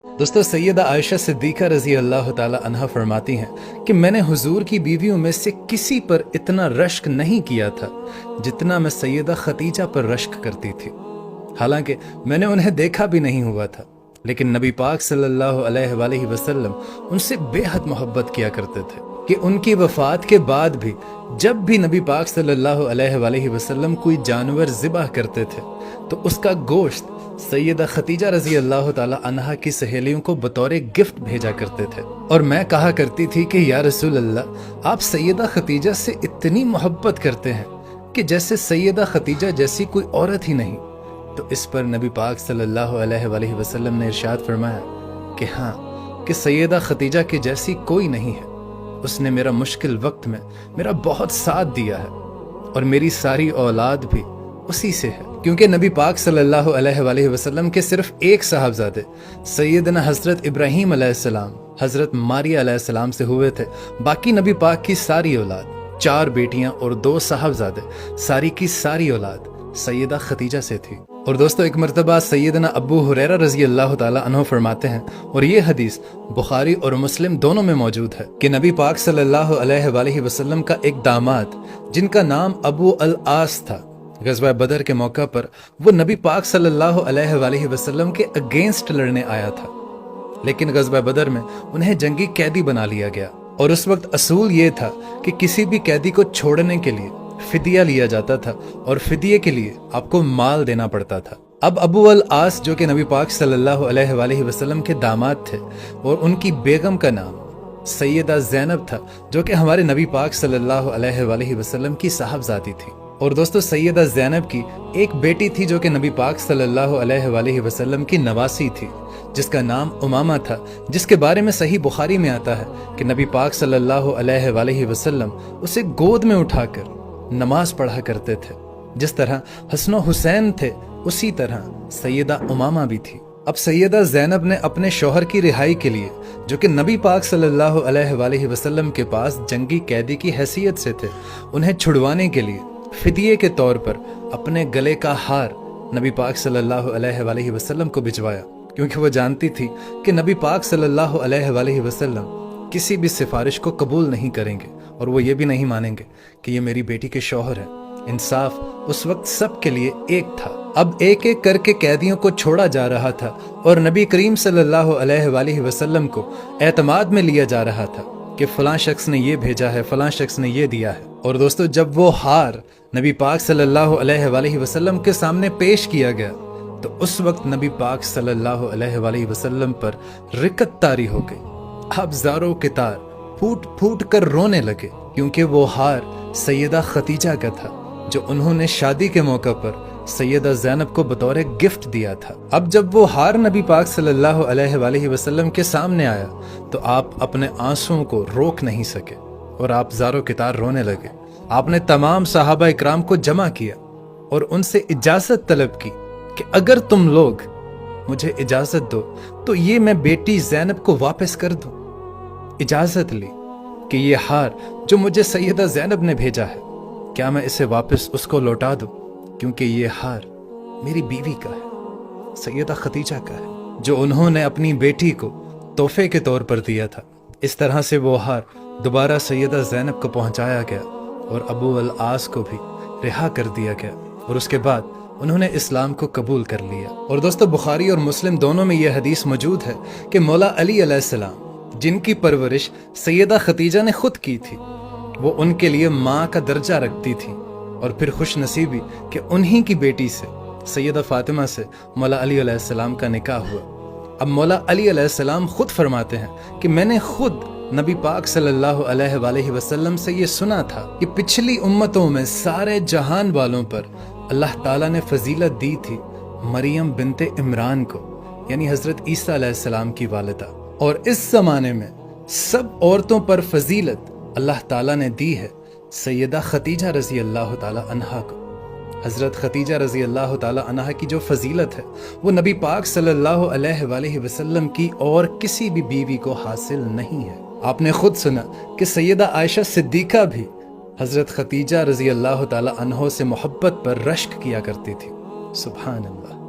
दोस्तों, सैयदा आयशा सिद्दीक़ा रज़ी अल्लाह ताला अन्हा फरमाती हैं कि मैंने हुजूर की बीवियों में से किसी पर इतना रश्क नहीं किया था जितना मैं सैयदा खतीजा पर रश्क करती थी। हालांकि मैंने उन्हें देखा भी नहीं हुआ था, लेकिन नबी पाक सल्लल्लाहु अलैहि वसल्लम उनसे बेहद मोहब्बत किया करते थे कि उनकी वफ़ात के बाद भी जब भी नबी पाक सल्लल्लाहु अलैहि वसल्लम कोई जानवर ज़िबह करते थे तो उसका गोश्त सैयदा खतीजा रज़ी अल्लाह ताला अन्हा की सहेलियों को बतौर गिफ्ट भेजा करते थे। और मैं कहा करती थी कि या रसूल अल्लाह, आप सैयदा खतीजा से इतनी मोहब्बत करते हैं कि जैसे सैयदा खतीजा जैसी कोई औरत ही नहीं। तो इस पर नबी पाक सल्लल्लाहु अलैहि वसल्लम ने इरशाद फरमाया कि हाँ, कि सैयदा खतीजा की जैसी कोई नहीं है। उसने मेरा मुश्किल वक्त में मेरा बहुत साथ दिया है और मेरी सारी औलाद भी उसी से है। क्योंकि नबी पाक सल्लल्लाहु अलैहि वसल्लम के सिर्फ एक साहबजादे सैयदना हज़रत इब्राहीम अलैहिस्सलाम, हज़रत मारिया अलैहिस्सलाम से हुए थे। बाकी नबी पाक की सारी औलाद, 4 बेटियां और 2 साहबजादे, सारी की सारी औलाद सैयदा खतीजा से थी। और दोस्तों, एक मरतबा सैयदना अबू हुरैरा रज़ी अल्लाह ताला अन्हु फरमाते हैं, और ये हदीस बुखारी और मुस्लिम दोनों में मौजूद है, कि नबी पाक सल्लल्लाहु अलैहि वसल्लम का एक दामाद जिनका नाम अबू अल आस था, गज़वा बदर के मौका पर वो नबी पाक सल्लल्लाहु अलैहि वसल्लम के अगेंस्ट लड़ने आया था, लेकिन गज़वा बदर में उन्हें जंगी कैदी बना लिया गया। और उस वक्त असूल ये था कि किसी भी कैदी को छोड़ने के लिए फिदिया लिया जाता था और फिदिये के लिए आपको माल देना पड़ता था। अब अबू अल आस, जो कि नबी पाक सल्लल्लाहु अलैहि वसल्लम के दामाद थे, और उनकी बेगम का नाम सैयदा ज़ैनब था, जो कि हमारे नबी पाक सल्लल्लाहु अलैहि वसल्लम की साहबजादी थी। और दोस्तों, सैयदा ज़ैनब की एक बेटी थी जो कि नबी पाक सल्लल्लाहु अलैहि वसल्लम की नवासी थी, जिसका नाम उमामा था, जिसके बारे में सही बुखारी में आता है कि नबी पाक सल्लल्लाहु अलैहि वसल्लम उसे गोद में उठाकर नमाज पढ़ा करते थे। जिस तरह हसन हुसैन थे, उसी तरह सैयदा उमामा भी थी। अब सैयदा ज़ैनब ने अपने शौहर की रिहाई के लिए, जो कि नबी पाक सल्लल्लाहु अलैहि वसल्लम के पास जंगी कैदी की हैसियत से थे, उन्हें छुड़वाने के लिए फिदिये के तौर पर अपने गले का हार नबी पाक सल्लल्लाहु अलैहि वसल्लम को भिजवाया, क्योंकि वो जानती थी कि नबी पाक सल्लल्लाहु अलैहि वसल्लम किसी भी सिफारिश को कबूल नहीं करेंगे और वो ये भी नहीं मानेंगे कि ये मेरी बेटी के शौहर हैं। इंसाफ उस वक्त सब के लिए एक था। अब एक एक करके कैदियों को छोड़ा जा रहा था और नबी करीम सल्लल्लाहु अलैहि वसल्लम को एतमाद में लिया जा रहा था कि फलां शख्स ने ये भेजा है, फलां शख्स ने ये दिया है। और दोस्तों, जब वो हार नबी पाक सल्लल्लाहु अलैहि वसल्लम के सामने पेश किया गया तो उस वक्त नबी पाक सल्लल्लाहु अलैहि वसल्लम पर रिकत तारी हो गई। अब ज़ारों के तार फूट फूट कर रोने लगे, क्योंकि वो हार सैयदा खतीजा का था, जो उन्होंने शादी के मौका पर सैयदा ज़ैनब को बतौर गिफ्ट दिया था। अब जब वो हार नबी पाक सल्लल्लाहु अलैहि वसल्लम के सामने आया तो आप अपने आंसुओं को रोक नहीं सके और आप ज़ारों के तार रोने लगे। आपने तमाम सहाबा इकराम को जमा किया और उनसे इजाज़त तलब की कि अगर तुम लोग मुझे इजाज़त दो तो ये मैं बेटी ज़ैनब को वापस कर दूं। इजाज़त ली कि ये हार जो मुझे सैयदा ज़ैनब ने भेजा है, क्या मैं इसे वापस उसको लौटा दूं, क्योंकि ये हार मेरी बीवी का है, सैयदा खतीजा का है, जो उन्होंने अपनी बेटी को तोहफे के तौर पर दिया था। इस तरह से वो हार दोबारा सैयदा ज़ैनब को पहुंचाया गया और अबू अल आस को भी रिहा कर दिया गया और उसके बाद उन्होंने इस्लाम को कबूल कर लिया। और दोस्तों, बुखारी और मुस्लिम दोनों में यह हदीस मौजूद है कि मौला अली अलैहिस्सलाम, जिनकी परवरिश सैयदा खतीजा ने खुद की थी, वो उनके लिए माँ का दर्जा रखती थी। और फिर खुश नसीबी कि उन्हीं की बेटी से सैयदा फातिमा से मौला अली अलैहिस्सलाम का निकाह हुआ। अब मौला अली अलैहिस्सलाम खुद फरमाते हैं कि मैंने खुद नबी पाक सल्लल्लाहु अलैहि वसल्लम से ये सुना था कि पिछली उम्मतों में सारे जहान वालों पर अल्लाह ताला ने फजीलत दी थी मरियम बिनते इमरान को, यानी हज़रत ईसा अलैहिस्सलाम की वालिदा, और इस ज़माने में सब औरतों पर फजीलत अल्लाह ताला ने दी है सैयदा खतीजा रज़ी अल्लाह ताला अन्हा को। हज़रत खतीजा रज़ी अल्लाह ताला अन्हा की जो फजीलत है वो नबी पाक सल्लल्लाहु अलैहि वसल्लम की और किसी भी बीवी को हासिल नहीं है। आपने खुद सुना कि सैयदा आयशा सिद्दीक़ा भी हज़रत खतीजा रज़ी अल्लाह ताला अन्हा से मोहब्बत पर रश्क किया करती थी। सुभान अल्लाह।